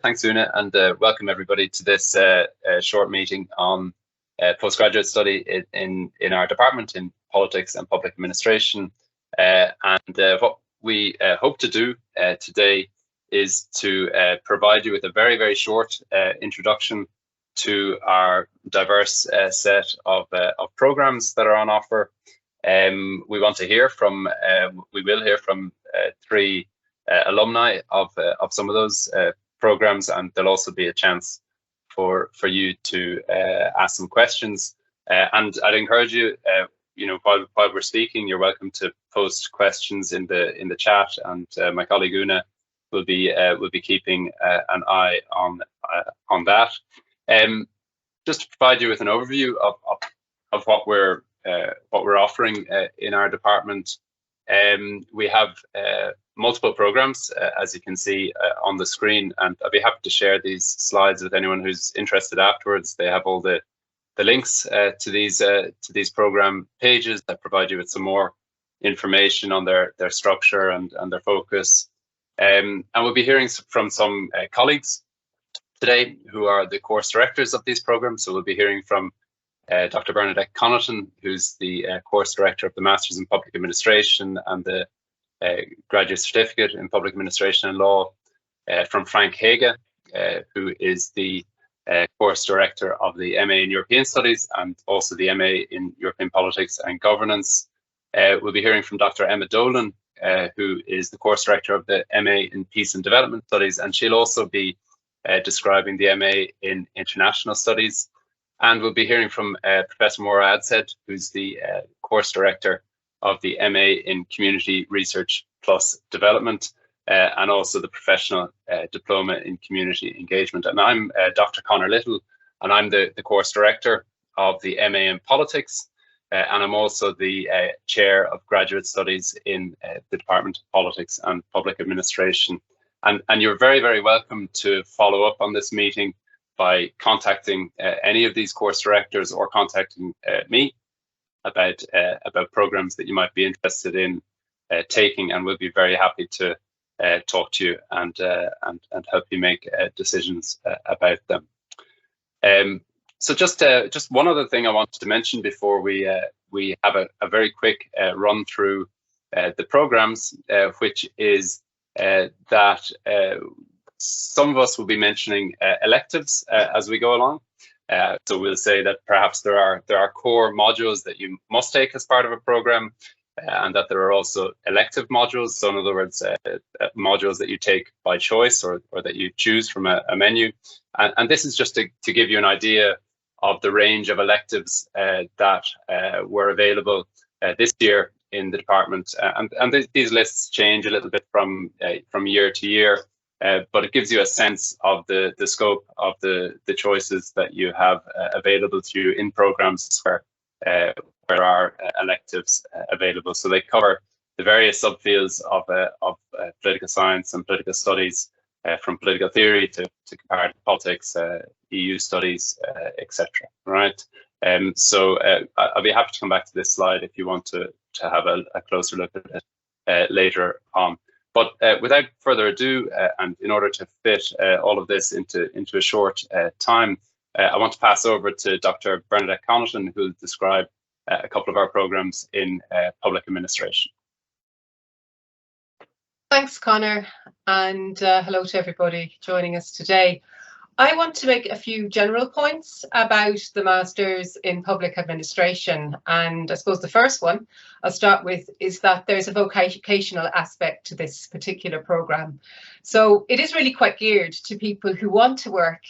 Thanks, Una, and welcome everybody to this short meeting on postgraduate study in our department in politics and public administration. What we hope to do today is to provide you with a very short introduction to our diverse set of programs that are on offer. We will hear from three alumni of some of those programs, and there'll also be a chance for you to ask some questions. And I'd encourage you, while we're speaking, you're welcome to post questions in the chat, and my colleague Una will be keeping an eye on that. Just to provide you with an overview of what we're offering in our department. We have multiple programs, as you can see on the screen, and I'll be happy to share these slides with anyone who's interested afterwards. They have all the links to these program pages that provide you with some more information on their structure and their focus. And we'll be hearing from some colleagues today who are the course directors of these programs. So we'll be hearing from Dr. Bernadette Connaughton, who's the course director of the Masters in Public Administration and the Graduate Certificate in Public Administration and Law, from Frank Hege, who is the course director of the MA in European Studies and also the MA in European Politics and Governance. We'll be hearing from Dr. Emma Dolan, who is the course director of the MA in Peace and Development Studies, and she'll also be describing the MA in International Studies. And we'll be hearing from Professor Maura Adshead, who's the course director of the MA in Community Research Plus Development, and also the Professional Diploma in Community Engagement. And I'm Dr. Conor Little, and I'm the course director of the MA in Politics, and I'm also the chair of Graduate Studies in the Department of Politics and Public Administration. And you're very welcome to follow up on this meeting by contacting any of these course directors or contacting me about programs that you might be interested in taking, and we'll be very happy to talk to you and help you make decisions about them. So just one other thing I wanted to mention before we have a very quick run through the programs, which is that some of us will be mentioning electives as we go along. So we'll say that perhaps there are core modules that you must take as part of a program, and that there are also elective modules. So in other words, modules that you take by choice or that you choose from a menu. And this is just to give you an idea of the range of electives that were available this year in the department. And these lists change a little bit from year to year. But it gives you a sense of the scope of the choices that you have available to you in programs where there are electives available. So they cover the various subfields of political science and political studies, from political theory to comparative politics, EU studies, etc. Right. So I'll be happy to come back to this slide if you want to have a closer look at it later on. But without further ado, and in order to fit all of this into a short time, I want to pass over to Dr. Bernadette Connaughton, who will describe a couple of our programs in public administration. Thanks, Conor, and hello to everybody joining us today. I want to make a few general points about the Masters in Public Administration. And I suppose the first one I'll start with is that there's a vocational aspect to this particular programme. So it is really quite geared to people who want to work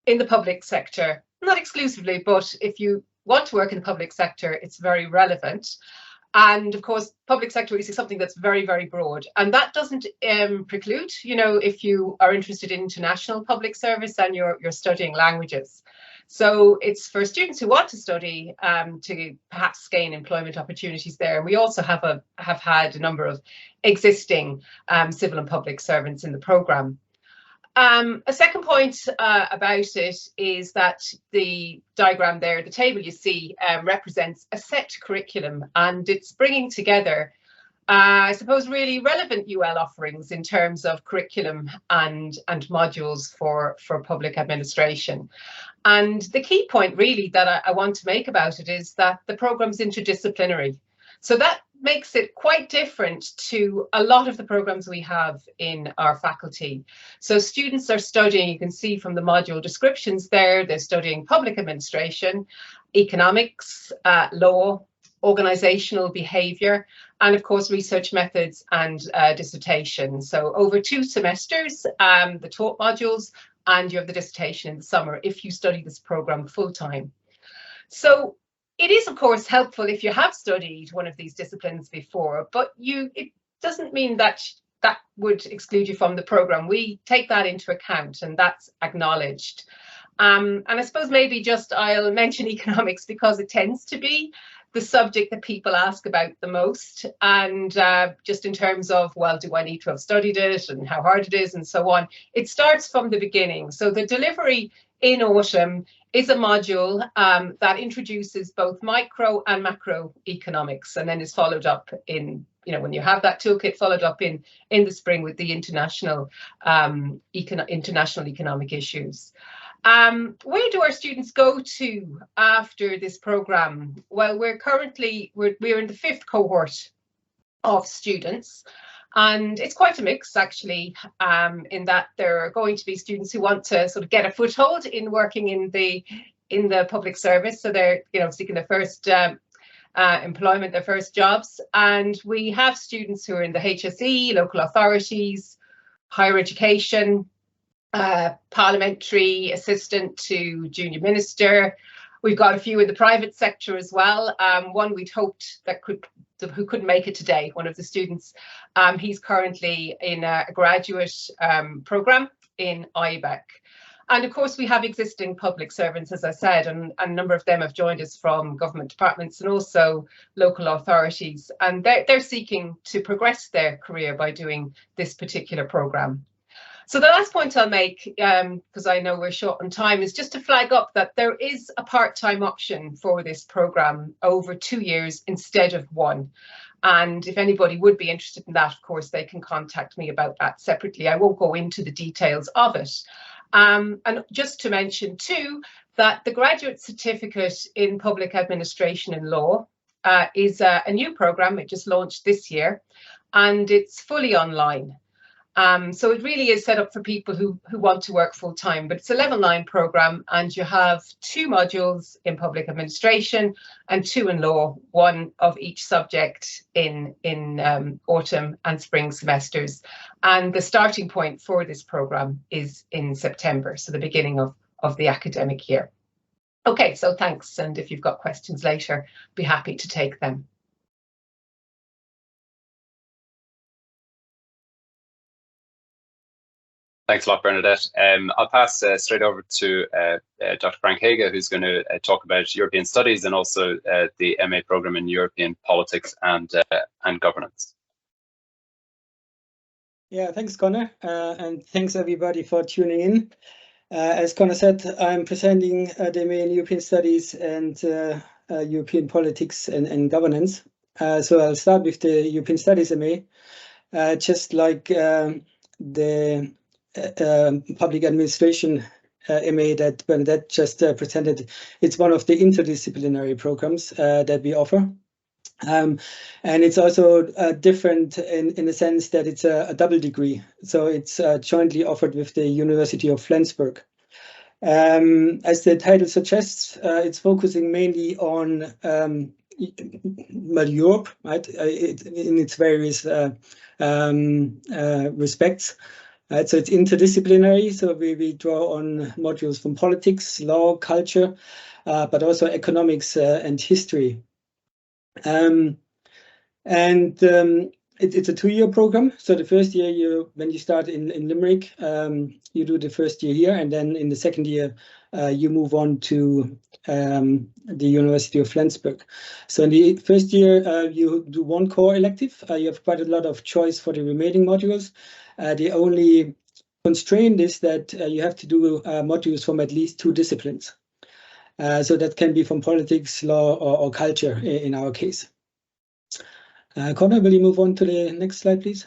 in the public sector, not exclusively, but if you want to work in the public sector, it's very relevant. And of course, public sector is something that's very broad, and that doesn't preclude, if you are interested in international public service and you're studying languages. So it's for students who want to study to perhaps gain employment opportunities there. And we also have had a number of existing civil and public servants in the programme. A second point about it is that the diagram there, the table you see, represents a set curriculum, and it's bringing together I suppose, really relevant UL offerings in terms of curriculum and modules for public administration. And the key point really that I want to make about it is that the program's interdisciplinary. So that makes it quite different to a lot of the programs we have in our faculty. So students are studying, you can see from the module descriptions there, they're studying public administration, economics, law, organizational behavior, and of course research methods and dissertation. So over 2 semesters, the taught modules, and you have the dissertation in the summer if you study this program full-time. So it is of course helpful if you have studied one of these disciplines before, but it doesn't mean that that would exclude you from the program. We take that into account and that's acknowledged. And I suppose maybe just I'll mention economics because it tends to be the subject that people ask about the most, and just in terms of, well, do I need to have studied it and how hard it is and so on. It starts from the beginning. So the delivery in autumn is a module that introduces both micro and macro economics, and then is followed up in, when you have that toolkit, followed up in the spring with the international economic issues. Where do our students go to after this program? Well, we're in the 5th cohort of students, and it's quite a mix actually, in that there are going to be students who want to sort of get a foothold in working in the public service, so they're seeking their first employment, their first jobs, and we have students who are in the HSE, local authorities, higher education, parliamentary assistant to junior minister. We've got a few in the private sector as well. One we'd hoped who couldn't make it today, one of the students, he's currently in a graduate program in IBEC. And of course we have existing public servants, as I said, and a number of them have joined us from government departments and also local authorities, and they're seeking to progress their career by doing this particular program. So the last point I'll make, because I know we're short on time, is just to flag up that there is a part-time option for this programme over 2 years instead of 1. And if anybody would be interested in that, of course, they can contact me about that separately. I won't go into the details of it. And just to mention too, that the graduate certificate in public administration and law is a new programme. It just launched this year and it's fully online. So it really is set up for people who want to work full time, but it's a level 9 program and you have 2 modules in public administration and 2 in law, 1 of each subject in autumn and spring semesters. And the starting point for this program is in September, so the beginning of the academic year. Okay, so thanks. And if you've got questions later, be happy to take them. Thanks a lot, Bernadette. I'll pass straight over to Dr. Frank Haga, who's going to talk about European Studies and also the MA program in European Politics and Governance. Yeah, thanks, Connor, and thanks everybody for tuning in. As Connor said, I'm presenting the MA in European Studies and European Politics and Governance. So I'll start with the European Studies MA, just like the public administration MA that Bernadette just presented. It's one of the interdisciplinary programs that we offer. And it's also different in the sense that it's a double degree. So it's jointly offered with the University of Flensburg. As the title suggests, it's focusing mainly on Europe, right, in its various respects. So it's interdisciplinary, so we draw on modules from politics, law, culture, but also economics and history. It's a 2-year program. So the first year, when you start in Limerick, you do the first year here, and then in the second year, you move on to the University of Flensburg. So in the first year, you do 1 core elective. You have quite a lot of choice for the remaining modules. The only constraint is that you have to do modules from at least 2 disciplines. So that can be from politics, law, or culture in our case. Connor, will you move on to the next slide, please?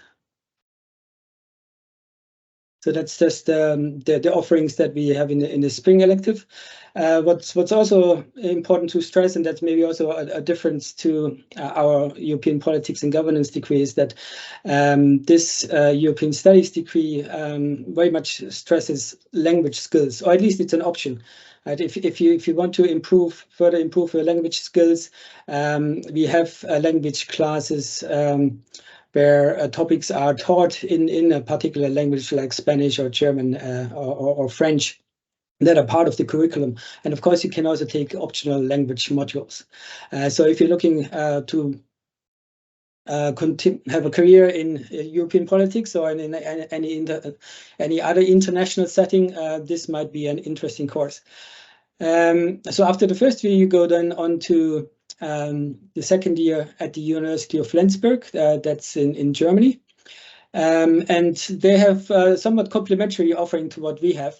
So that's just the offerings that we have in the spring elective. What's also important to stress, and that's maybe also a difference to our European politics and governance degree, is that this European studies degree very much stresses language skills, or at least it's an option. Right? If you want to further improve your language skills, we have language classes where topics are taught in a particular language like Spanish or German or French that are part of the curriculum. And of course, you can also take optional language modules. So if you're looking to have a career in European politics or in any other international setting, this might be an interesting course. So after the first year, you go then on to the second year at the University of Flensburg, that's in Germany. And they have somewhat complementary offering to what we have.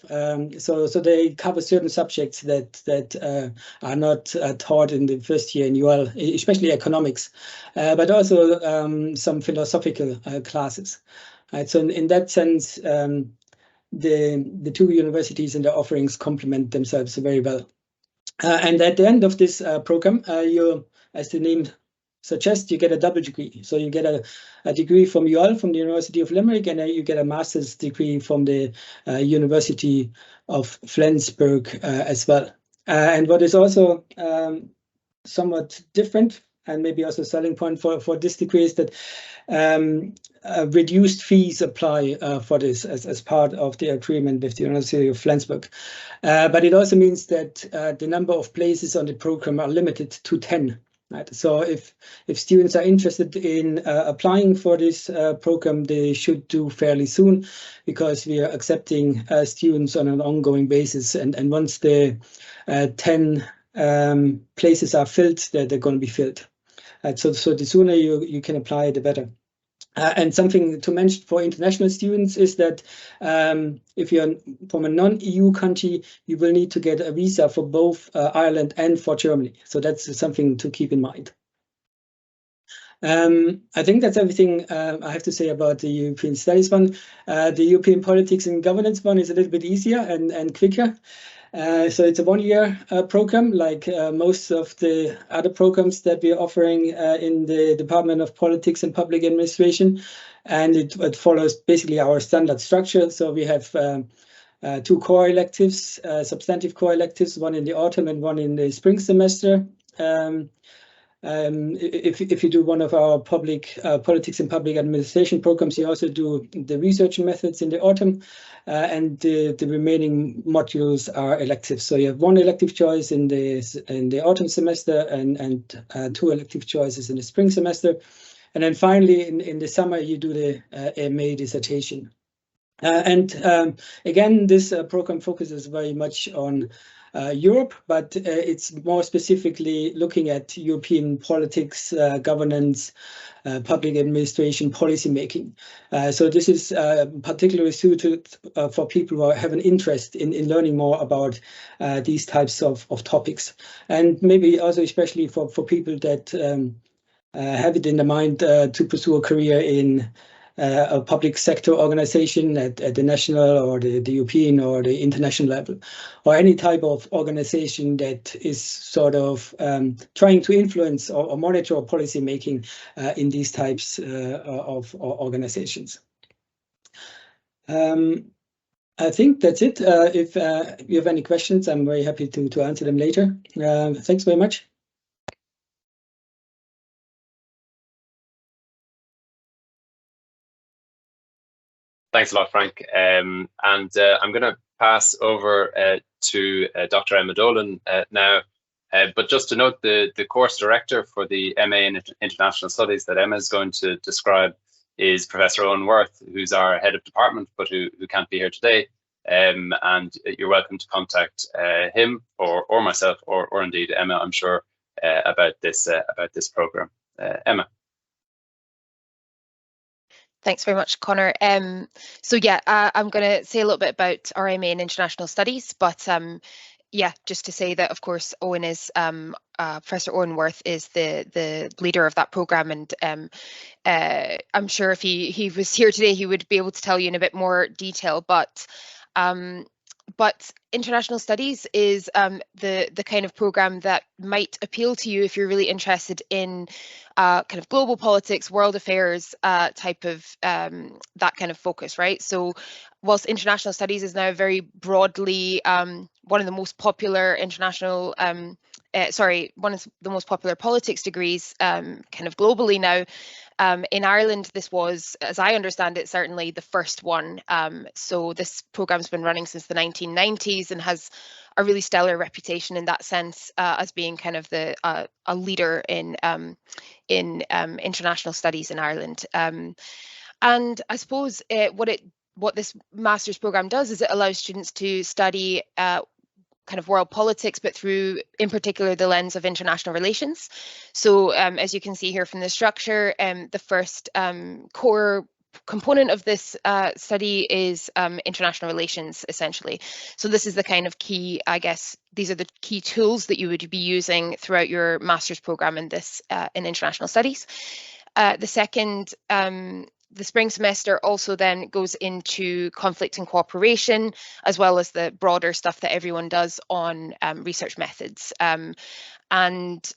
So they cover certain subjects that are not taught in the first year in UL, especially economics, but also some philosophical classes. Right? So in that sense, the two universities and their offerings complement themselves very well. And at the end of this program, you, as the name suggests, you get a double degree. So you get a degree from UL, from the University of Limerick, and you get a master's degree from the University of Flensburg as well. And what is also somewhat different, and maybe also a selling point for this degree, is that reduced fees apply for this as part of the agreement with the University of Flensburg. But it also means that the number of places on the program are limited to 10. Right? So if students are interested in applying for this program, they should do fairly soon, because we are accepting students on an ongoing basis. And once the 10 places are filled, they're going to be filled. So the sooner you can apply, the better. And something to mention for international students is that if you're from a non-EU country, you will need to get a visa for both Ireland and for Germany. So that's something to keep in mind. I think that's everything I have to say about the European Studies one. The European Politics and Governance one is a little bit easier and quicker. So it's a one-year program, like most of the other programs that we're offering in the Department of Politics and Public Administration. And it follows basically our standard structure. So we have two core electives, substantive core electives, one in the autumn and one in the spring semester. If you do one of our public politics and public administration programs, you also do the research methods in the autumn, and the remaining modules are electives. So you have one elective choice in the autumn semester and two elective choices in the spring semester. And then finally, in the summer, you do the MA dissertation. Again, this program focuses very much on Europe, but it's more specifically looking at European politics, governance, public administration, policy making. So this is particularly suited for people who have an interest in learning more about these types of topics. And maybe also especially for people that have it in the mind to pursue a career in a public sector organization at the national or the European or the international level, or any type of organization that is sort of trying to influence or monitor policy making in these types of organizations. I think that's it. If you have any questions, I'm very happy to answer them later. Thanks very much. Thanks a lot, Frank. I'm going to pass over to Dr. Emma Dolan now. But just to note, the course director for the MA in International Studies that Emma is going to describe is Professor Owen Worth, who's our head of department, but who can't be here today. And you're welcome to contact him or myself or indeed Emma, I'm sure, about this program. Emma. Thanks very much, Connor. So yeah, I'm going to say a little bit about our MA in International Studies, but yeah, just to say that, of course, Owen is Professor Owen Worth is the leader of that program, and I'm sure if he was here today, he would be able to tell you in a bit more detail. But international studies is the kind of program that might appeal to you if you're really interested in kind of global politics, world affairs type of that kind of focus, right? So whilst international studies is now very broadly one of the most popular international one of the most popular politics degrees kind of globally now. In Ireland, this was, as I understand it, certainly the first one. So this program's been running since the 1990s and has a really stellar reputation in that sense as being kind of the a leader in international studies in Ireland. And I suppose what this master's program does is it allows students to study kind of world politics, but through, in particular, the lens of international relations. So as you can see here from the structure, the first core component of this study is international relations, essentially. So this is the kind of key, I guess, these are the key tools that you would be using throughout your master's program in this in international studies. The second the spring semester also then goes into conflict and cooperation, as well as the broader stuff that everyone does on research methods. And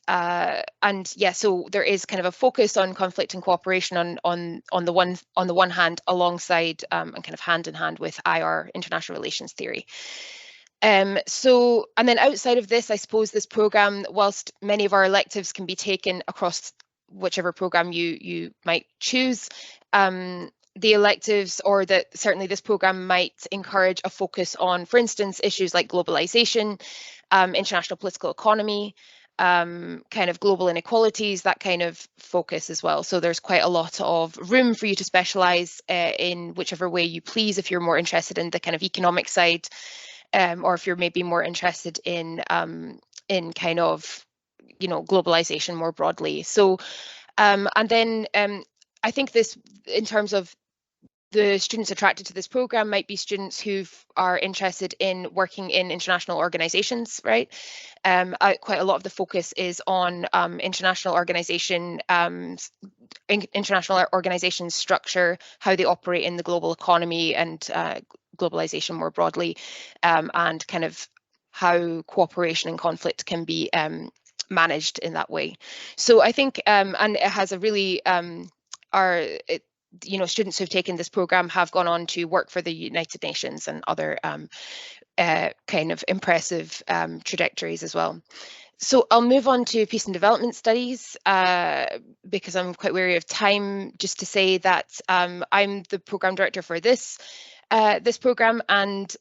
yeah, so there is kind of a focus on conflict and cooperation on the one hand, alongside and kind of hand in hand with IR, international relations theory. And then outside of this, I suppose this program, whilst many of our electives can be taken across whichever program you might choose, the electives, or that certainly this program might encourage a focus on, for instance, issues like globalization, international political economy, kind of global inequalities, that kind of focus as well. So there's quite a lot of room for you to specialize in whichever way you please, if you're more interested in the kind of economic side, or if you're maybe more interested in kind of, you know, globalization more broadly. So and then I think this, in terms of the students attracted to this program, might be students who are interested in working in international organizations, right? Quite a lot of the focus is on international organization structure, how they operate in the global economy and globalization more broadly, and kind of how cooperation and conflict can be managed in that way. So I think, and it has a really, you know, students who've taken this program have gone on to work for the United Nations and other kind of impressive trajectories as well. So I'll move on to peace and development studies because I'm quite wary of time. Just to say that I'm the program director for this program, and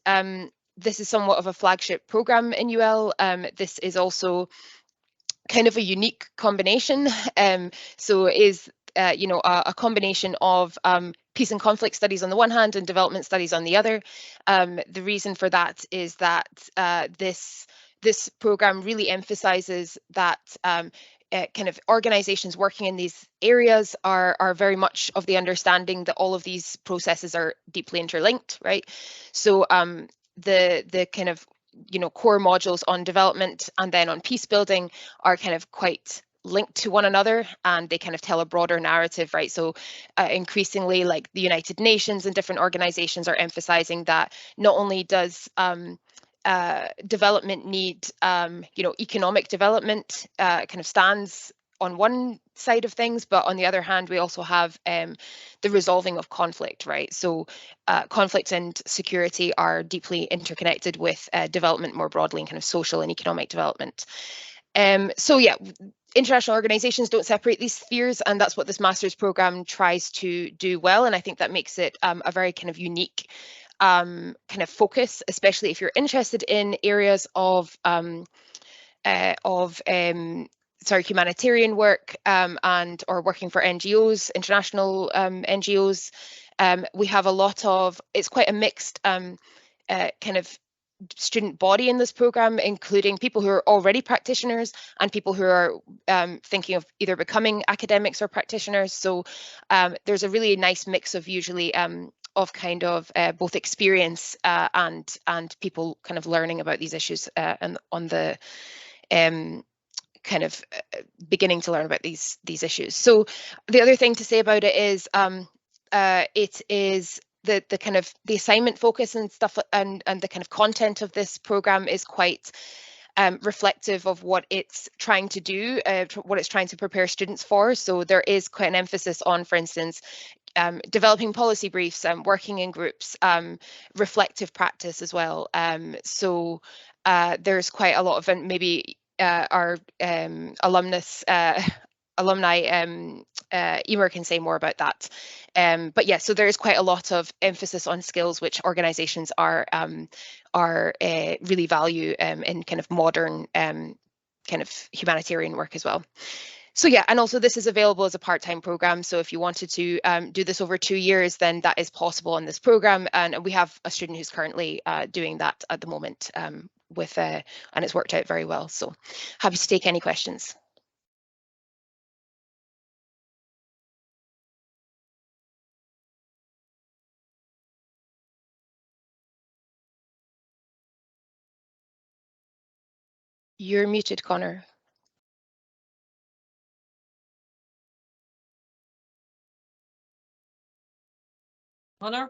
this is somewhat of a flagship program in UL. This is also kind of a unique combination. So it is you know, a combination of peace and conflict studies on the one hand and development studies on the other. The reason for that is that this program really emphasizes that kind of organizations working in these areas are very much of the understanding that all of these processes are deeply interlinked, right? So the kind of, you know, core modules on development and then on peace building are kind of quite linked to one another, and they kind of tell a broader narrative, right? So increasingly, like the United Nations and different organizations are emphasizing that not only does development need, you know, economic development kind of stands on one side of things, but on the other hand, we also have the resolving of conflict, right? So conflict and security are deeply interconnected with development more broadly, and kind of social and economic development. So yeah, international organizations don't separate these spheres, and that's what this master's program tries to do well. And I think that makes it a very kind of unique kind of focus, especially if you're interested in areas of humanitarian work and or working for NGOs, international NGOs. We have a lot of, it's quite a mixed kind of student body in this program, including people who are already practitioners and people who are thinking of either becoming academics or practitioners. So there's a really nice mix of usually of kind of both experience and people kind of learning about these issues and on the kind of beginning to learn about these issues. So the other thing to say about it is it is the kind of the assignment focus and stuff and the kind of content of this program is quite reflective of what it's trying to do, what it's trying to prepare students for. So there is quite an emphasis on, for instance, developing policy briefs, working in groups, reflective practice as well. So there's quite a lot of, and maybe our alumni Emer can say more about that. But yeah, so there is quite a lot of emphasis on skills which organisations are really value in kind of modern kind of humanitarian work as well. So yeah, and also this is available as a part-time program. So if you wanted to do this over 2 years, then that is possible on this program. And we have a student who's currently doing that at the moment and it's worked out very well. So happy to take any questions. You're muted, Connor. Connor?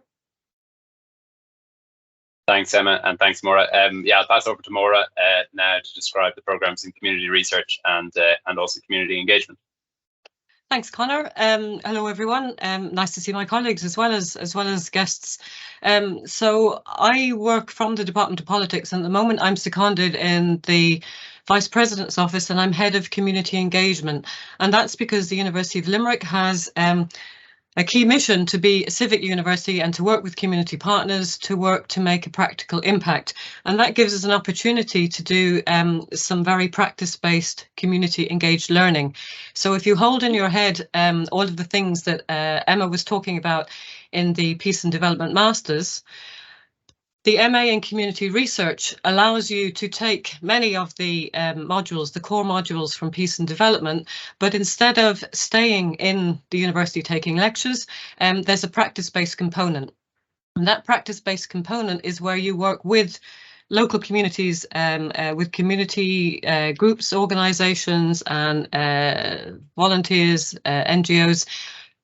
Thanks, Emma, and thanks, Maura. Yeah, I'll pass over to Maura now to describe the programs in community research and also community engagement. Thanks, Connor. Hello, everyone. Nice to see my colleagues as well as guests. So I work from the Department of Politics, and at the moment I'm seconded in the Vice President's office, and I'm head of community engagement. And that's because the University of Limerick has a key mission to be a civic university and to work with community partners to work to make a practical impact. And that gives us an opportunity to do some very practice-based community engaged learning. So if you hold in your head all of the things that Emma was talking about in the Peace and Development Masters, the MA in Community Research allows you to take many of the modules, the core modules from Peace and Development, but instead of staying in the university taking lectures, there's a practice-based component. And that practice-based component is where you work with local communities, with community groups, organisations and volunteers, NGOs,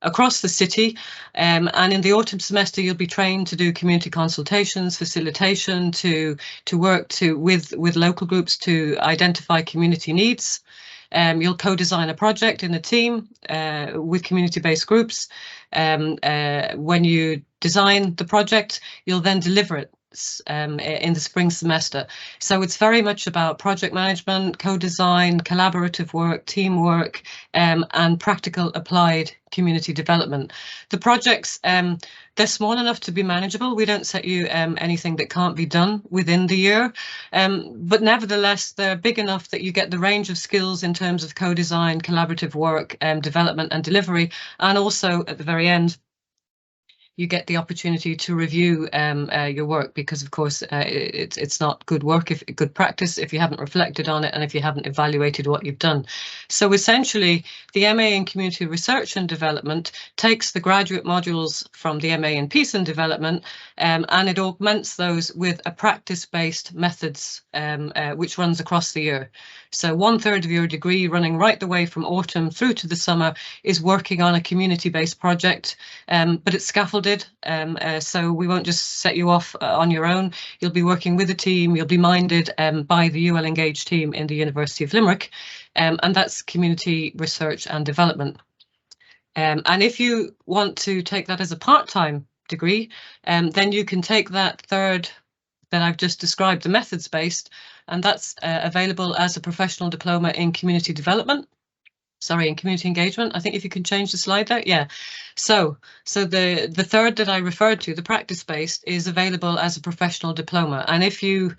across the city, and in the autumn semester you'll be trained to do community consultations, facilitation, to work with local groups to identify community needs. You'll co-design a project in a team with community-based groups. When you design the project, you'll then deliver it in the spring semester. So it's very much about project management, co-design, collaborative work, teamwork, and practical applied community development. The projects, they're small enough to be manageable. We don't set you anything that can't be done within the year, but nevertheless, they're big enough that you get the range of skills in terms of co-design, collaborative work, development and delivery, and also at the very end, you get the opportunity to review your work, because of course it's not good work, if good practice, if you haven't reflected on it and if you haven't evaluated what you've done. So essentially the MA in Community Research and Development takes the graduate modules from the MA in Peace and Development and it augments those with a practice-based methods which runs across the year. So 1/3 of your degree, running right the way from autumn through to the summer, is working on a community-based project, but it's scaffolded. So we won't just set you off on your own. You'll be working with a team. You'll be minded by the UL Engage team in the University of Limerick, and that's community research and development. And if you want to take that as a part-time degree, then you can take that third that I've just described, the methods-based, and that's available as a professional diploma in community development. Sorry, in community engagement. I think if you can change the slide there, yeah. So the third that I referred to, the practice-based, is available as a professional diploma. And if you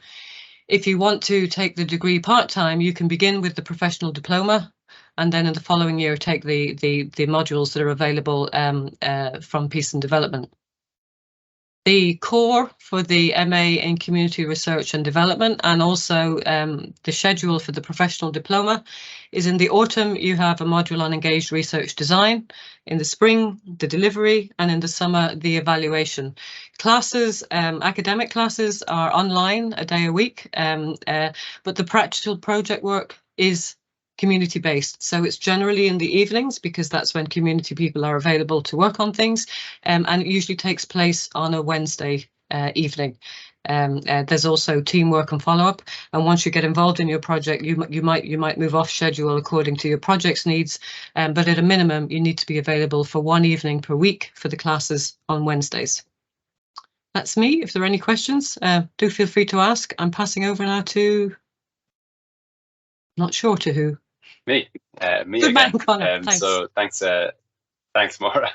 want to take the degree part-time, you can begin with the professional diploma, and then in the following year take the modules that are available from Peace and Development. The core for the MA in Community Research and Development, and also the schedule for the professional diploma, is in the autumn. You have a module on engaged research design, in the spring the delivery, and in the summer the evaluation. Classes, academic classes, are online a day a week, but the practical project work is community based, so it's generally in the evenings because that's when community people are available to work on things, and it usually takes place on a Wednesday evening. There's also teamwork and follow-up, and once you get involved in your project, you might move off schedule according to your project's needs, but at a minimum you need to be available for one evening per week for the classes on Wednesdays. That's me. If there are any questions, do feel free to ask. I'm passing over now to, not sure to who. Me Good again. man, Connor. Thanks. So thanks, Maura.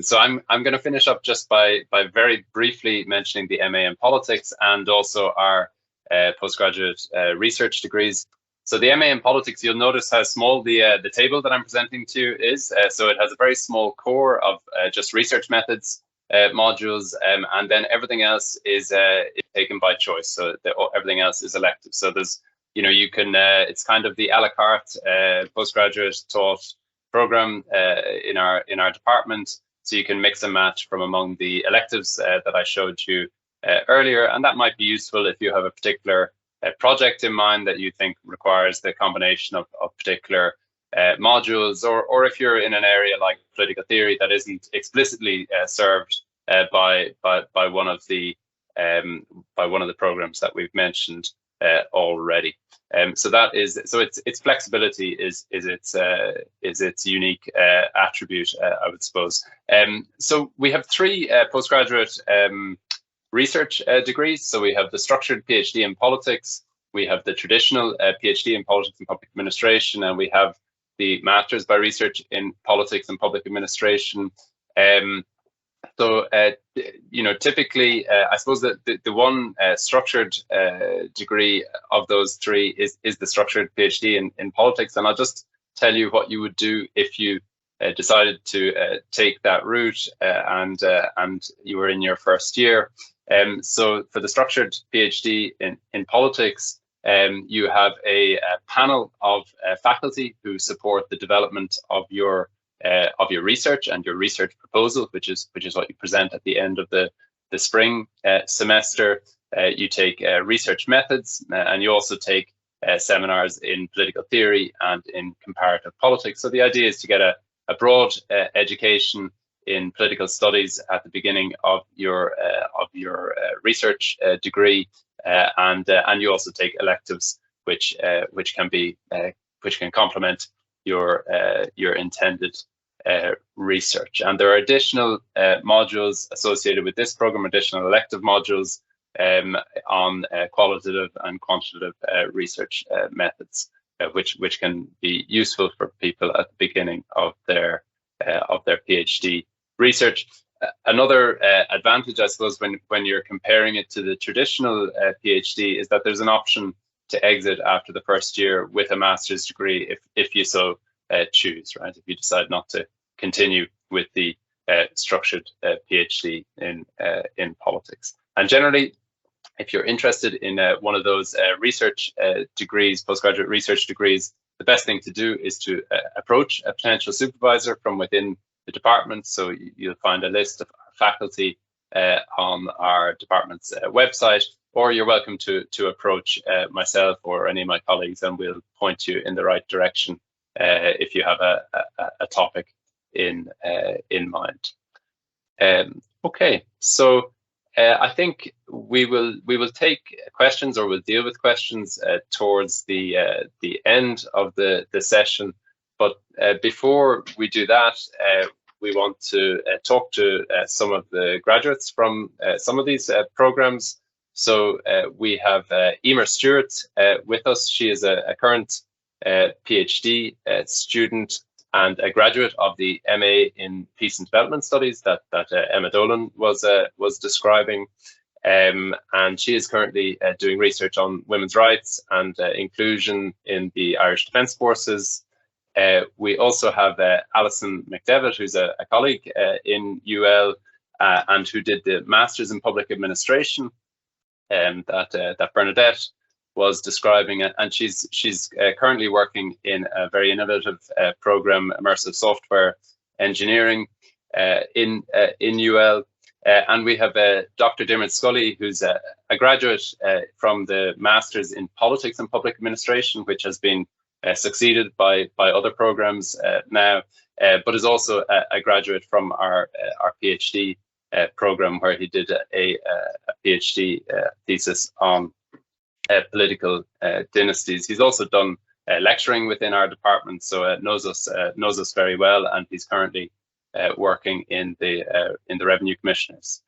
So I'm going to finish up just by very briefly mentioning the MA in Politics and also our postgraduate research degrees. So the MA in Politics, you'll notice how small the table that I'm presenting to you is. So it has a very small core of just research methods modules, and then everything else is taken by choice. So everything else is elective. So there's, you can, it's kind of the a la carte postgraduate taught program in our department. So you can mix and match from among the electives that I showed you earlier, and that might be useful if you have a particular project in mind that you think requires the combination of particular modules, or if you're in an area like political theory that isn't explicitly served by one of the programs that we've mentioned already. So that is, so its flexibility is its unique attribute, I would suppose. So we have three postgraduate research degrees. So we have the structured PhD in politics, we have the traditional PhD in politics and public administration, and we have the Masters by Research in Politics and Public Administration. So, typically, I suppose that the one structured degree of those three is the structured PhD in politics. And I'll just tell you what you would do if you decided to take that route and you were in your first year. So for the structured PhD in politics, you have a panel of faculty who support the development of your research and your research proposal, which is what you present at the end of the spring semester. You take research methods, and you also take seminars in political theory and in comparative politics. So the idea is to get a broad education in political studies at the beginning of your research degree, and you also take electives which can complement your intended research. And there are additional modules associated with this program, additional elective modules on qualitative and quantitative research methods, which can be useful for people at the beginning of their PhD research. Another advantage, I suppose, when you're comparing it to the traditional PhD, is that there's an option to exit after the first year with a master's degree if you so choose, right? If you decide not to continue with the structured PhD in politics. And generally, if you're interested in one of those research degrees, postgraduate research degrees, the best thing to do is to approach a potential supervisor from within the department. So you'll find a list of faculty on our department's website, or you're welcome to approach myself or any of my colleagues, and we'll point you in the right direction if you have a topic in mind. Okay, so I think we will take questions, or we'll deal with questions towards the end of the session. But before we do that, we want to talk to some of the graduates from some of these programs. So we have Emer Stewart with us. She is a current PhD student and a graduate of the MA in Peace and Development Studies that Emma Dolan was describing. And she is currently doing research on women's rights and inclusion in the Irish Defence Forces. We also have Alison McDevitt, who's a colleague in UL, and who did the Masters in Public Administration that Bernadette was describing, and she's currently working in a very innovative program, immersive software engineering in UL. And we have Dr. Dermot Scully, who's a graduate from the Masters in Politics and Public Administration, which has been succeeded by other programs now, but is also a graduate from our PhD program, where he did a PhD thesis on political dynasties. He's also done lecturing within our department, so knows us very well, and he's currently working in the Revenue Commissioners.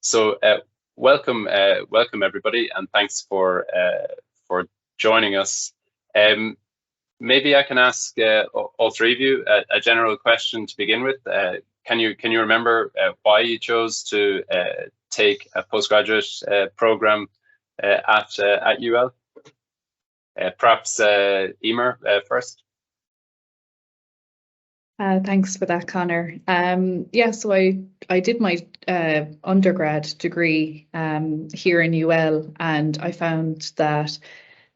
So welcome everybody, and thanks for joining us. Maybe I can ask all three of you a general question to begin with. Can you remember why you chose to take a postgraduate program at UL? Perhaps Emer first. Thanks for that, Connor. Yeah, so I did my undergrad degree here in UL, and I found that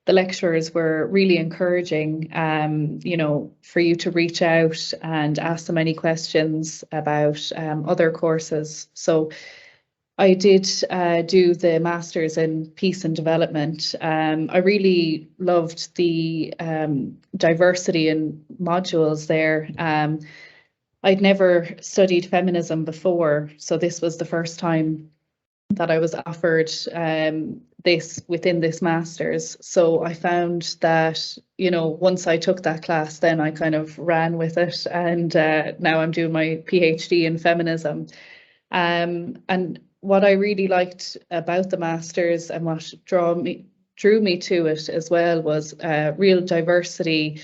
the lecturers were really encouraging, you know, for you to reach out and ask them any questions about other courses. So I did do the Masters in Peace and Development. I really loved the diversity in modules there. I'd never studied feminism before, so this was the first time that I was offered this within this Masters. So I found that, you know, once I took that class, then I kind of ran with it, and now I'm doing my PhD in feminism. And what I really liked about the Masters, and what drew me to it as well, was real diversity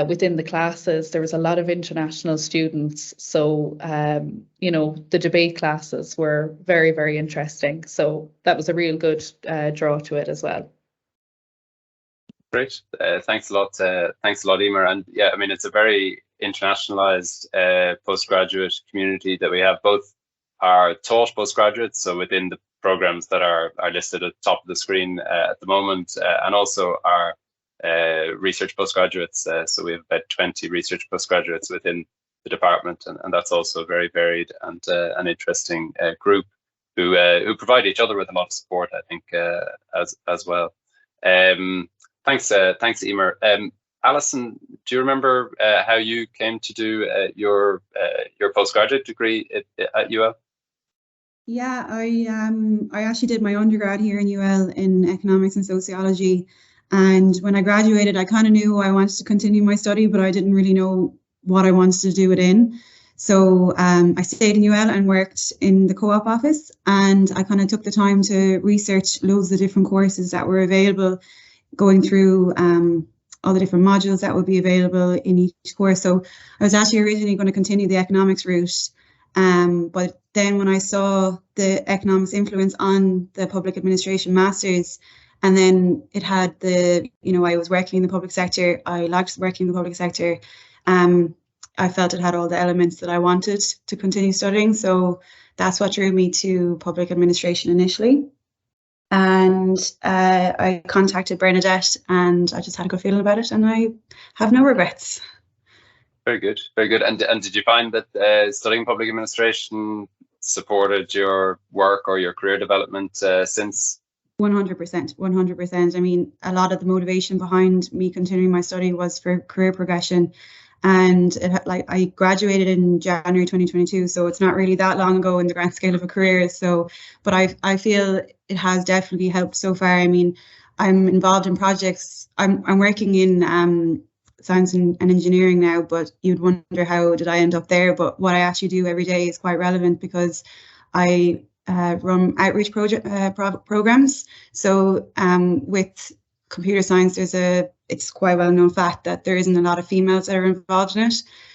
within the classes. There was a lot of international students, so you know, the debate classes were very, very interesting. So that was a real good draw to it as well. Great, thanks a lot, Emer. And yeah, I mean, it's a very internationalized postgraduate community that we have. Both are taught postgraduates, so within the programs that are listed at the top of the screen at the moment, and also our research postgraduates. So we have about 20 research postgraduates within the department, and that's also a very varied and an interesting group who provide each other with a lot of support, I think, as well. Thanks, Emer. Alison, do you remember how you came to do your postgraduate degree at UL? Yeah, I actually did my undergrad here in UL in economics and sociology, and when I graduated, I kind of knew I wanted to continue my study, but I didn't really know what I wanted to do it in. So I stayed in UL and worked in the co-op office, and I kind of took the time to research loads of different courses that were available, going through all the different modules that would be available in each course. So I was actually originally going to continue the economics route, but then when I saw the economics influence on the public administration masters, and then it had the, you know, I was working in the public sector, I liked working in the public sector, I felt it had all the elements that I wanted to continue studying. So that's what drew me to public administration initially. And I contacted Bernadette, and I just had a good feeling about it, and I have no regrets. Very good, very good. And did you find that studying public administration supported your work or your career development since? 100%, 100%. I mean, a lot of the motivation behind me continuing my study was for career progression. And I graduated in January 2022, so it's not really that long ago in the grand scale of a career. So, but I feel it has definitely helped so far. I mean, I'm involved in projects. I'm working in science and engineering now, but you'd wonder how did I end up there? But what I actually do every day is quite relevant, because I run outreach programs. So with computer science, it's quite a well-known fact that there isn't a lot of females that are involved in it.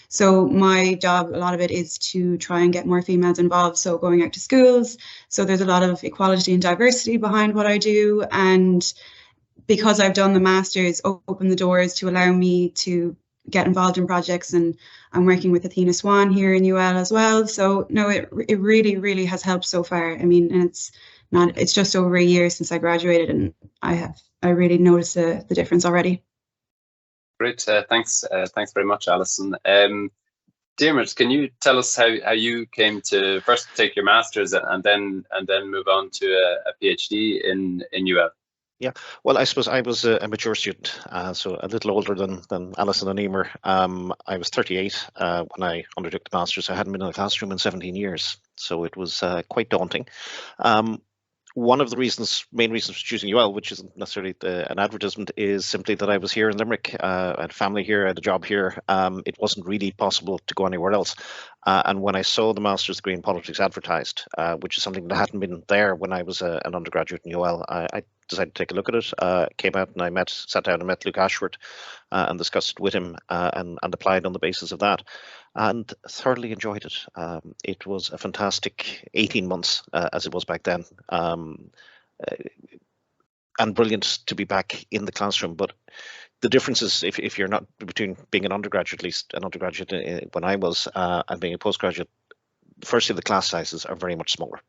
So my job, a lot of it is to try and get more females involved. So going out to schools. So there's a lot of equality and diversity behind what I do. And because I've done the masters, opened the doors to allow me to get involved in projects, and I'm working with Athena Swan here in UL as well. So no, it really, really has helped so far. I mean, and it's just over a year since I graduated, and I really noticed the difference already. Great, thanks very much, Alison. Diarmuid, can you tell us how you came to first take your masters and then move on to a PhD in UL? Yeah, well, I suppose I was a mature student, so a little older than Alison and Emer. I was 38 when I undertook the masters. I hadn't been in a classroom in 17 years, so it was quite daunting. One of the main reasons for choosing UL, which isn't necessarily an advertisement, is simply that I was here in Limerick. I had family here, I had a job here. It wasn't really possible to go anywhere else. And when I saw the master's degree in politics advertised, which is something that hadn't been there when I was an undergraduate in UL, I decided to take a look at it. Came out and I sat down and met Luke Ashworth and discussed it with him and applied on the basis of that, and thoroughly enjoyed it. It was a fantastic 18 months, as it was back then, and brilliant to be back in the classroom. But the difference is, if you're not between being an undergraduate, at least an undergraduate when I was, and being a postgraduate, firstly, the class sizes are very much smaller.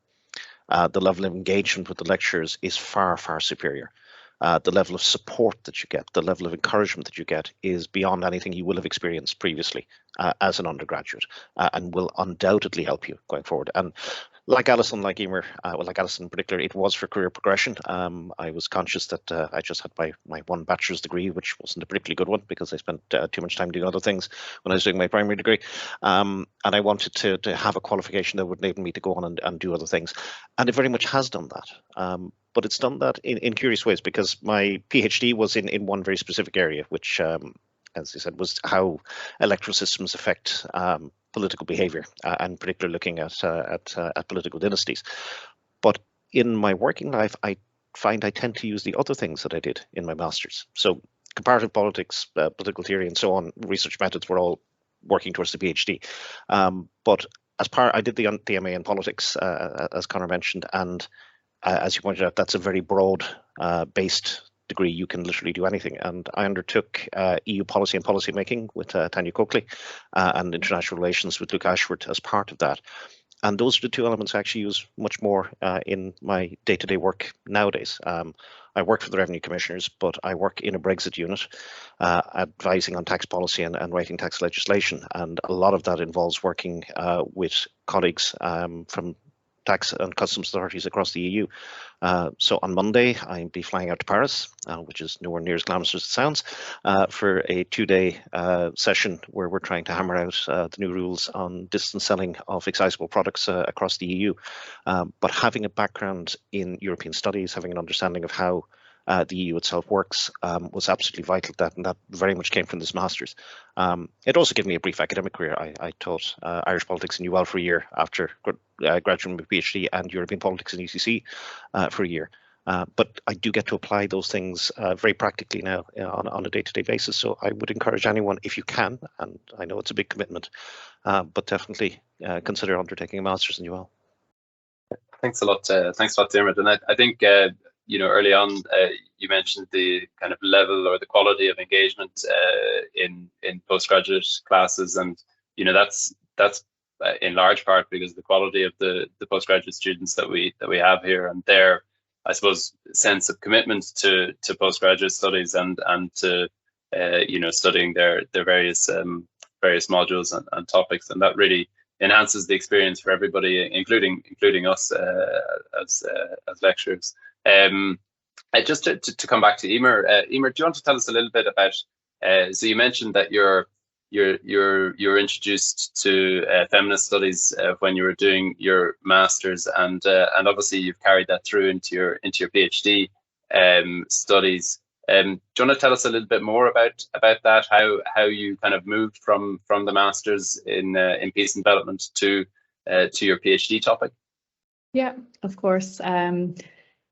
The level of engagement with the lecturers is far, far superior. The level of support that you get, the level of encouragement that you get is beyond anything you will have experienced previously as an undergraduate, and will undoubtedly help you going forward. And like Alison, like Emer, well, like Alison in particular, it was for career progression. I was conscious that I just had my one bachelor's degree, which wasn't a particularly good one because I spent too much time doing other things when I was doing my primary degree. And I wanted to have a qualification that would enable me to go on and do other things. And it very much has done that. But it's done that in curious ways, because my PhD was in one very specific area, which, as I said, was how electoral systems affect political behavior, and particularly looking at political dynasties. But in my working life, I find I tend to use the other things that I did in my master's. So comparative politics, political theory, and so on, research methods were all working towards the PhD. But I did the MA in politics, as Conor mentioned, and as you pointed out, that's a very broad based degree. You can literally do anything. And I undertook EU policy and policy making with Tanya Coakley, and international relations with Luke Ashworth as part of that. And those are the two elements I actually use much more in my day-to-day work nowadays. I work for the Revenue Commissioners, but I work in a Brexit unit, advising on tax policy and writing tax legislation. And a lot of that involves working with colleagues from tax and customs authorities across the EU. So on Monday, I'll be flying out to Paris, which is nowhere near as glamorous as it sounds, for a 2-day session where we're trying to hammer out the new rules on distance selling of excisable products across the EU. But having a background in European studies, having an understanding of how the EU itself works, was absolutely vital to that, and that very much came from this master's. It also gave me a brief academic career. I taught Irish politics in UL for a year after graduating with a PhD, and European politics in UCC for a year. But I do get to apply those things very practically now on a day-to-day basis. So I would encourage anyone, if you can, and I know it's a big commitment, but definitely consider undertaking a master's in UL. Thanks a lot, Diarmuid. And I think early on, you mentioned the kind of level or the quality of engagement in postgraduate classes, and that's in large part because the quality of the postgraduate students that we have here, and their, I suppose, sense of commitment to postgraduate studies and to studying their various modules and topics, and that really enhances the experience for everybody, including us as lecturers. Just to come back to Emer, do you want to tell us a little bit about? So you mentioned that you're introduced to feminist studies when you were doing your masters, and obviously you've carried that through into your PhD studies. Do you want to tell us a little bit more about that? How you kind of moved from the masters in peace and development to your PhD topic? Yeah, of course.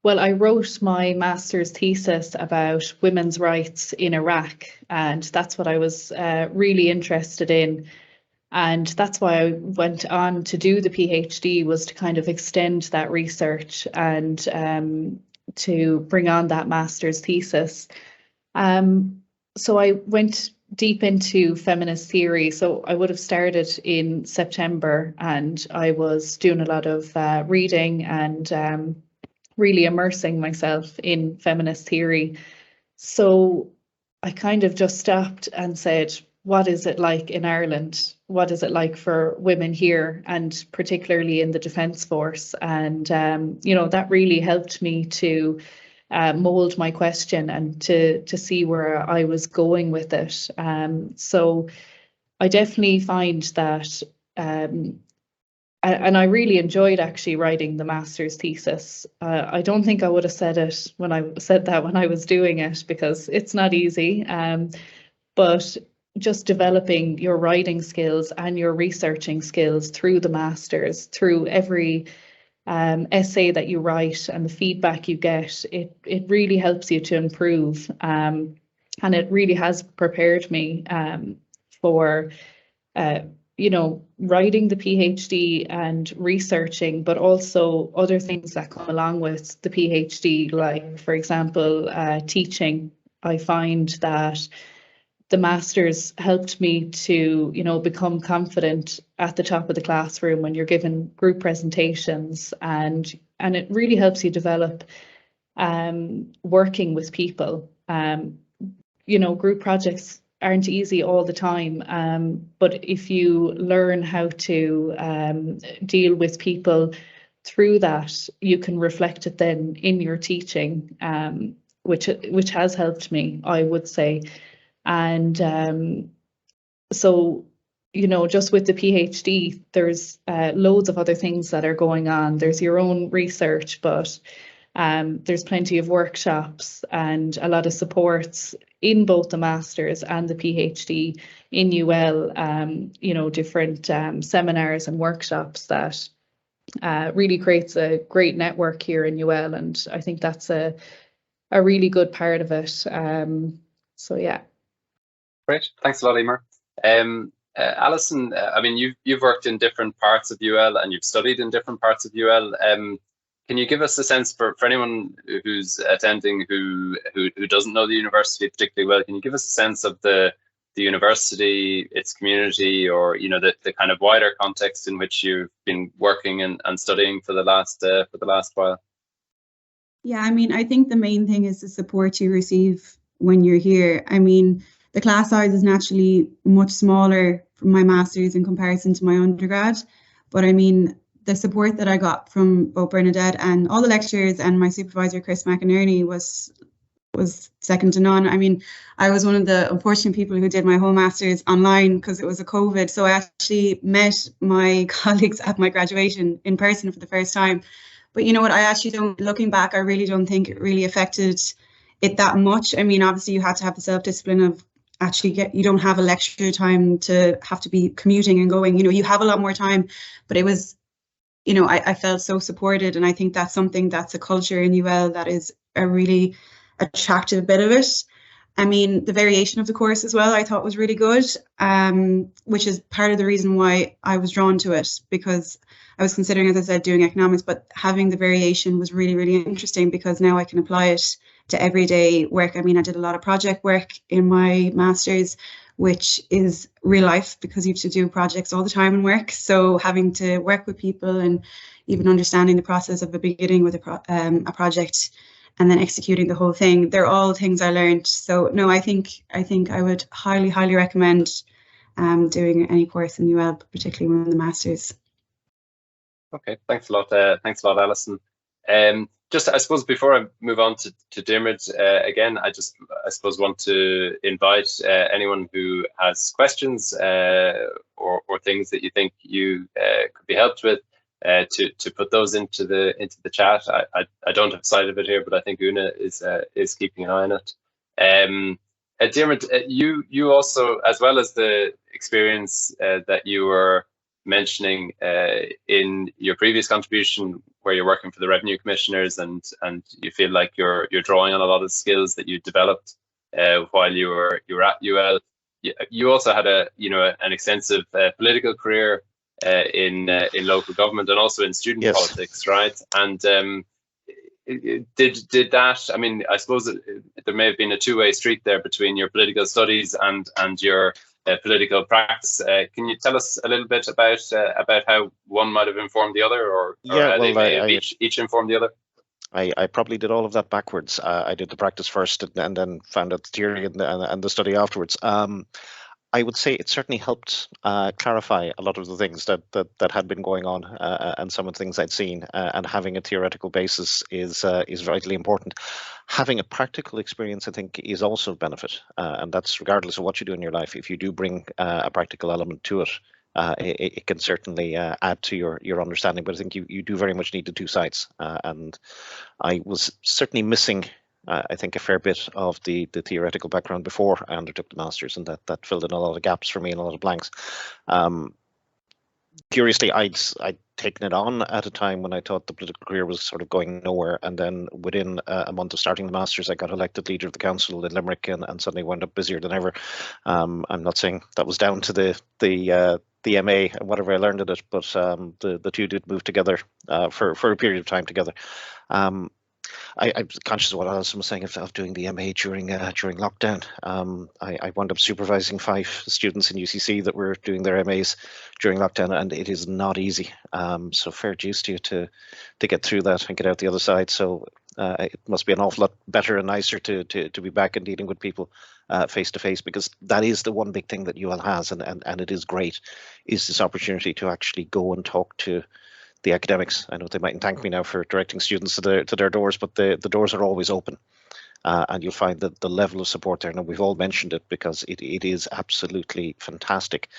Well, I wrote my master's thesis about women's rights in Iraq, and that's what I was really interested in. And that's why I went on to do the PhD, was to kind of extend that research and to bring on that master's thesis. So I went deep into feminist theory. So I would have started in September, and I was doing a lot of reading and really immersing myself in feminist theory. So I kind of just stopped and said, what is it like in Ireland? What is it like for women here, and particularly in the Defence Force? And, that really helped me to mold my question and to see where I was going with it. So I definitely find that, and I really enjoyed actually writing the master's thesis. I don't think I would have said it when I was doing it, because it's not easy. But just developing your writing skills and your researching skills through the master's, through every essay that you write and the feedback you get, it really helps you to improve. And it really has prepared me for writing the PhD and researching, but also other things that come along with the PhD, like, for example, teaching. I find that the master's helped me to, become confident at the top of the classroom when you're given group presentations, and it really helps you develop working with people. Group projects aren't easy all the time, but if you learn how to deal with people through that, you can reflect it then in your teaching, which has helped me, I would say. And so, just with the PhD, there's loads of other things that are going on. There's your own research, but there's plenty of workshops and a lot of supports in both the master's and the PhD in UL, different seminars and workshops that really creates a great network here in UL. And I think that's a really good part of it. So, yeah. Great, thanks a lot, Emer. Alison, you've worked in different parts of UL and you've studied in different parts of UL. Can you give us a sense for anyone who's attending who doesn't know the university particularly well? Can you give us a sense of the university, its community, or the kind of wider context in which you've been working and studying for the last while? Yeah, I think the main thing is the support you receive when you're here. The class size is naturally much smaller for my master's in comparison to my undergrad, but the support that I got from both Bernadette and all the lecturers and my supervisor, Chris McInerney, was second to none. I was one of the unfortunate people who did my whole master's online because it was a COVID. So I actually met my colleagues at my graduation in person for the first time. But you know what, looking back, I really don't think it really affected it that much. Obviously you had to have the self-discipline of you don't have a lecture time to have to be commuting and going, you have a lot more time, but it was, I felt so supported. And I think that's something that's a culture in UL that is a really attractive bit of it. The variation of the course as well, I thought was really good, which is part of the reason why I was drawn to it, because I was considering, as I said, doing economics, but having the variation was really, really interesting because now I can apply it to everyday work. I did a lot of project work in my master's, which is real life because you have to do projects all the time in work. So having to work with people and even understanding the process of beginning with a project and then executing the whole thing, they're all things I learned. So no, I think I would highly, highly recommend doing any course in UL, particularly one of the masters. Okay, thanks a lot. Thanks a lot, Alison. Just, I suppose, before I move on to Diarmuid, again, I suppose want to invite anyone who has questions or things that you think you could be helped with to put those into the chat. I don't have sight of it here, but I think Una is keeping an eye on it. Diarmuid, you also, as well as the experience that you were mentioning in your previous contribution, where you're working for the revenue commissioners and you feel like you're drawing on a lot of skills that you developed while you were at UL. You also had an extensive political career in local government and also in student politics, right? And did that? I mean, I suppose there may have been a two-way street there between your political studies and your political practice. Can you tell us a little bit about how one might have informed the other, or how they may have each informed the other? I probably did all of that backwards. I did the practice first and then found out the theory and the study afterwards. I would say it certainly helped clarify a lot of the things that had been going on and some of the things I'd seen. And having a theoretical basis is vitally important. Having a practical experience, I think, is also a benefit, and that's regardless of what you do in your life. If you do bring a practical element to it, it can certainly add to your understanding. But I think you do very much need the two sides, and I was certainly missing I think a fair bit of the theoretical background before I undertook the masters, and that filled in a lot of gaps for me and a lot of blanks. Curiously, I'd taken it on at a time when I thought the political career was sort of going nowhere, and then within a month of starting the masters, I got elected leader of the council in Limerick, and suddenly wound up busier than ever. I'm not saying that was down to the MA and whatever I learned in it, but the two did move together for a period of time together. I'm conscious of what Alison was saying of doing the MA during lockdown. I wound up supervising 5 students in UCC that were doing their MAs during lockdown, and it is not easy. So fair dues to you to get through that and get out the other side. So it must be an awful lot better and nicer to be back and dealing with people face to face, because that is the one big thing that UL has, and it is great, is this opportunity to actually go and talk to the academics. I know they mightn't thank me now for directing students to their doors, but the doors are always open, and you'll find that the level of support there. Now, we've all mentioned it because it is absolutely fantastic,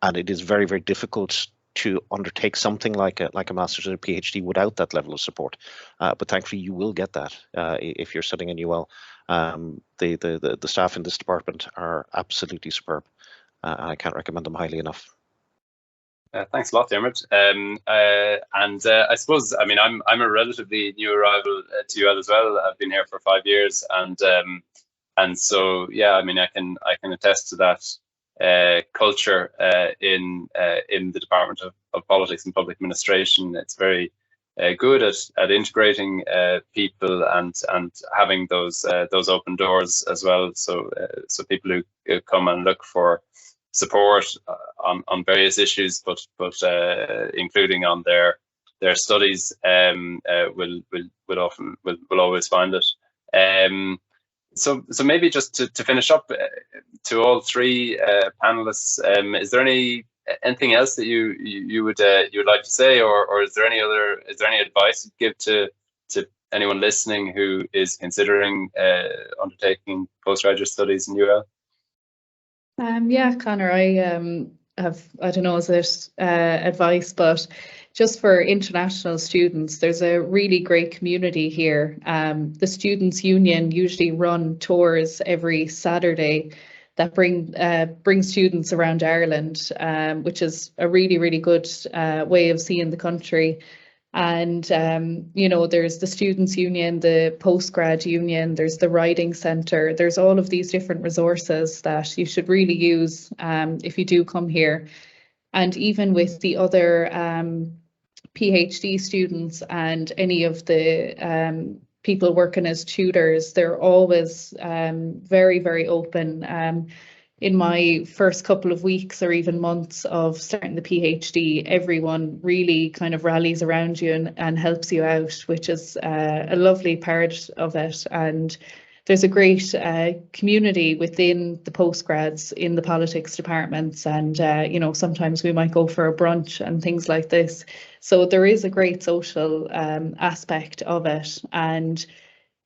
and it is very, very difficult to undertake something like a master's or a PhD without that level of support. But thankfully, you will get that if you're studying in UL. The staff in this department are absolutely superb. I can't recommend them highly enough. Thanks a lot, Dermot. I suppose, I mean, I'm a relatively new arrival to UL as well. I've been here for 5 years, and so yeah, I mean, I can attest to that culture in the Department of Politics and Public Administration. It's very good at integrating people and having those open doors as well. So people who come and look for support on various issues, but including on their studies, will always find it. So maybe just to finish up, to all 3 panelists, is there anything else that you would like to say, or is there any advice you'd give to anyone listening who is considering undertaking postgraduate studies in UL? Yeah, Conor, I don't know, is it advice, but just for international students, there's a really great community here. The Students' Union usually run tours every Saturday that bring students around Ireland, which is a really, really good way of seeing the country. And, you know, there's the Students' Union, the Postgrad Union, there's the Writing Centre, there's all of these different resources that you should really use if you do come here. And even with the other PhD students and any of the people working as tutors, they're always very, very open. In my first couple of weeks or even months of starting the PhD, everyone really kind of rallies around you and helps you out, which is a lovely part of it. And there's a great community within the postgrads in the politics departments, and you know, sometimes we might go for a brunch and things like this. So there is a great social aspect of it. And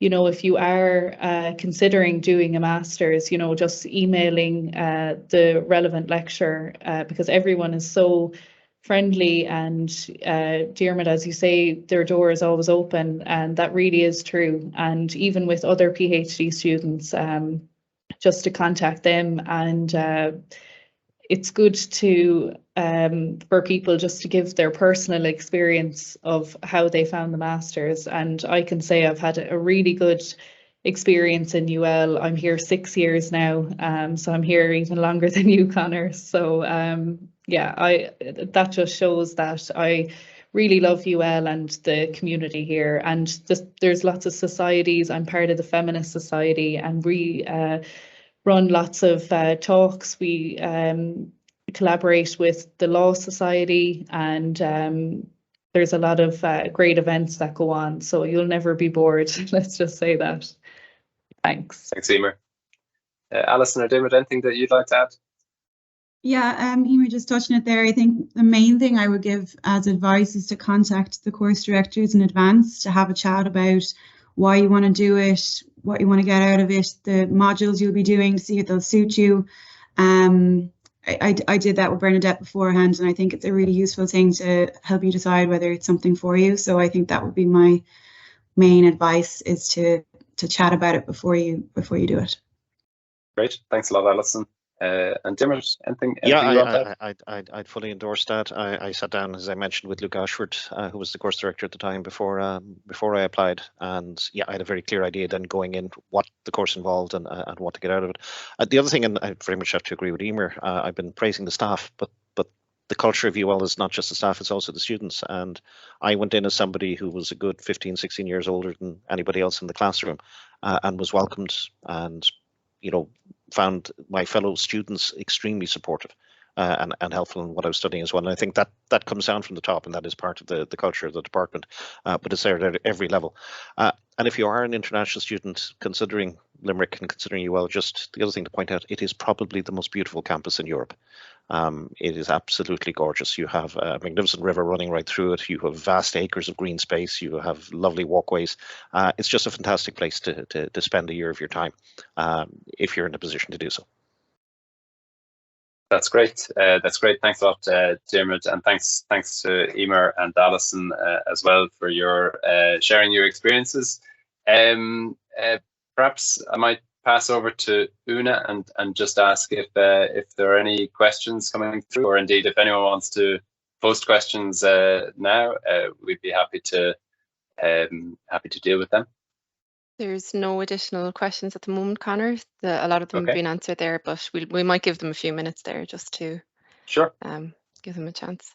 you know, if you are considering doing a master's, you know, just emailing the relevant lecturer, because everyone is so friendly, and Dermot, as you say, their door is always open, and that really is true. And even with other PhD students, just to contact them, and it's good to for people just to give their personal experience of how they found the masters. And I can say I've had a really good experience in UL. I'm here 6 years now, so I'm here even longer than you, Conor. So yeah, that just shows that I really love UL and the community here. And there's lots of societies. I'm part of the Feminist Society, and we run lots of talks. We collaborate with the Law Society, and there's a lot of great events that go on. So you'll never be bored. Let's just say that. Thanks. Thanks, Emer. Alison or David, anything that you'd like to add? Yeah, Emer just touching it there. I think the main thing I would give as advice is to contact the course directors in advance to have a chat about why you want to do it, what you want to get out of it, the modules you'll be doing, to see if they'll suit you. I did that with Bernadette beforehand, and I think it's a really useful thing to help you decide whether it's something for you. So I think that would be my main advice, is to chat about it before you do it. Great, thanks a lot, Alison. And Dimmert, anything yeah, I'd fully endorse that. I sat down, as I mentioned, with Luke Ashford, who was the course director at the time before I applied, and yeah, I had a very clear idea then going in what the course involved and what to get out of it. The other thing, and I very much have to agree with Emer, I've been praising the staff, but the culture of UL is not just the staff, it's also the students. And I went in as somebody who was a good 15, 16 years older than anybody else in the classroom, and was welcomed, and found my fellow students extremely supportive and helpful in what I was studying as well. And I think that comes down from the top, and that is part of the culture of the department, but it's there at every level. And if you are an international student considering Limerick and considering UL, just the other thing to point out, it is probably the most beautiful campus in Europe. It is absolutely gorgeous. You have a magnificent river running right through it. You have vast acres of green space. You have lovely walkways. It's just a fantastic place to spend a year of your time, if you're in a position to do so. That's great. That's great. Thanks a lot, Diarmuid, and thanks to Emer and Alison as well for your sharing your experiences. Perhaps I might pass over to Una and just ask if there are any questions coming through, or indeed if anyone wants to post questions now, we'd be happy to deal with them. There's no additional questions at the moment, Connor. A lot of them have been answered there, but we might give them a few minutes there just to give them a chance.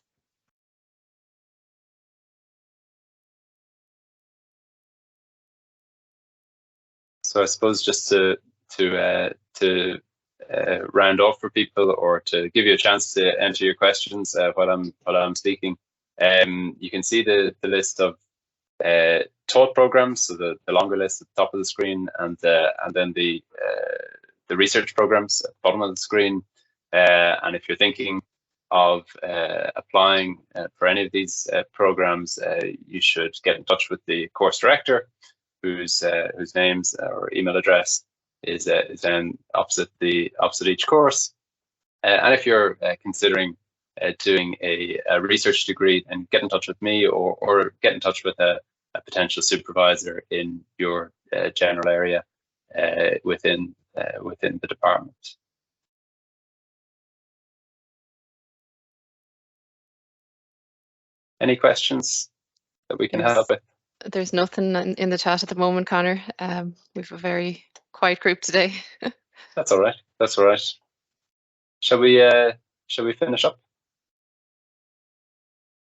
So I suppose just to round off for people, or to give you a chance to enter your questions while I'm speaking, you can see the list of taught programs, so the longer list at the top of the screen, and then the research programs at the bottom of the screen. And if you're thinking of applying for any of these programs, you should get in touch with the course director, whose names or email address is then opposite each course. And if you're considering doing a research degree, and get in touch with me, or get in touch with a potential supervisor in your general area within the department. Any questions that we can help with? There's nothing in the chat at the moment, Connor. We've a very quiet group today. That's all right. That's all right. Shall we finish up?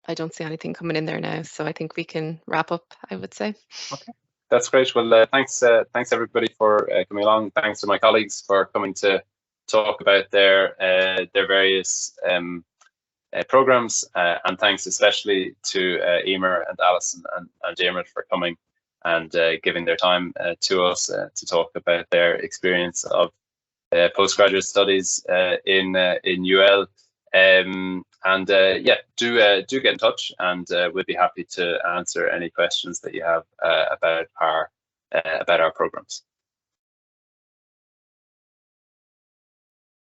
I don't see anything coming in there now, so I think we can wrap up, I would say. Okay, that's great. Well, thanks everybody for coming along. Thanks to my colleagues for coming to talk about their various programs, and thanks especially to Emer and Alison and Diarmuid for coming and giving their time to us to talk about their experience of postgraduate studies in UL. Do get in touch, and we'll be happy to answer any questions that you have about our programs.